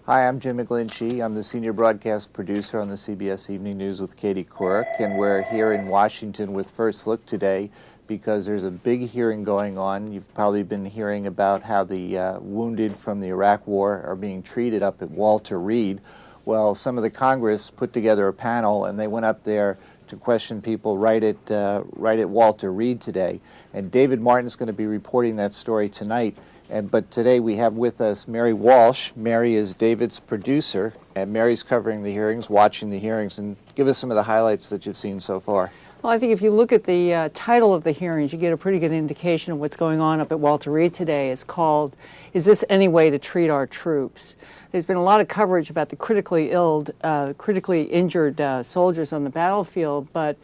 Hi, I'm Jim McGlinchy. I'm the senior broadcast producer on the CBS Evening News with Katie Couric, and we're here in Washington with First Look today because there's a big hearing going on. You've probably been hearing about how the wounded from the Iraq War are being treated up at Walter Reed. Well, some of the Congress put together a panel, and they went up there to question people right at Walter Reed today. And David Martin's going to be reporting that story tonight. But today we have with us Mary Walsh. Mary is David's producer, and Mary's covering the hearings, watching the hearings, and give us some of the highlights that you've seen so far. Well, I think if you look at the title of the hearings, you get a pretty good indication of what's going on up at Walter Reed today. It's called, "Is This Any Way to Treat Our Troops?" There's been a lot of coverage about the critically injured soldiers on the battlefield, but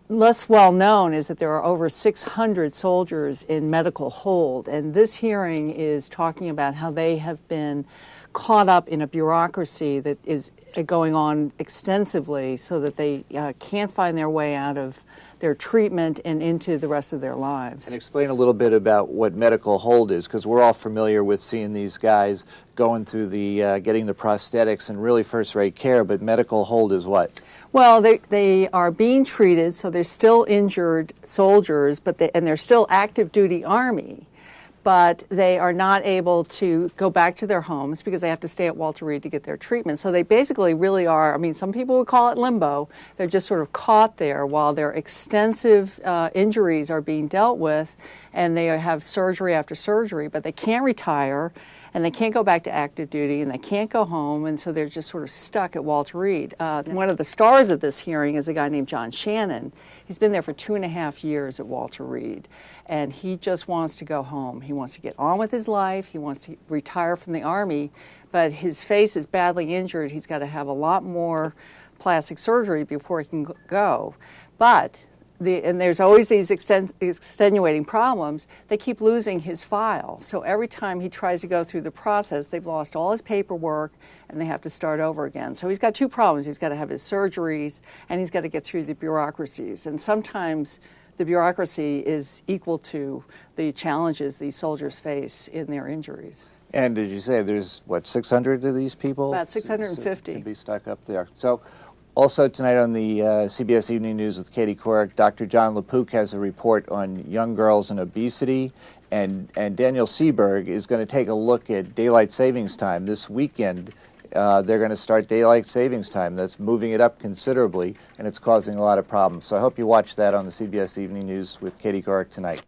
less well known is that there are over 600 soldiers in medical hold, and this hearing is talking about how they have been caught up in a bureaucracy that is going on extensively so that they can't find their way out of their treatment and into the rest of their lives. And explain a little bit about what medical hold is, because we're all familiar with seeing these guys going through the getting the prosthetics and really first-rate care, but medical hold is what? Well, they are being treated, so they're still injured soldiers, and they're still active duty Army, but they are not able to go back to their homes because they have to stay at Walter Reed to get their treatment. So they basically really are, I mean, some people would call it limbo. They're just sort of caught there while their extensive injuries are being dealt with, and they have surgery after surgery, but they can't retire, and they can't go back to active duty, and they can't go home, and so they're just sort of stuck at Walter Reed. One of the stars of this hearing is a guy named John Shannon. He's been there for 2.5 years at Walter Reed, and he just wants to go home. He wants to get on with his life. He wants to retire from the Army, but his face is badly injured. He's got to have a lot more plastic surgery before he can go. But and there's always these extenuating problems. They keep losing his file. So every time he tries to go through the process, they've lost all his paperwork, and they have to start over again. So he's got two problems. He's got to have his surgeries, and he's got to get through the bureaucracies. And sometimes the bureaucracy is equal to the challenges these soldiers face in their injuries. And did you say there's, what, 600 of these people? About 650. Can be stuck up there. So also tonight on the CBS Evening News with Katie Couric, Dr. John LaPook has a report on young girls and obesity, and Daniel Seberg is going to take a look at daylight savings time. This weekend, they're going to start daylight savings time. That's moving it up considerably, and it's causing a lot of problems. So I hope you watch that on the CBS Evening News with Katie Couric tonight.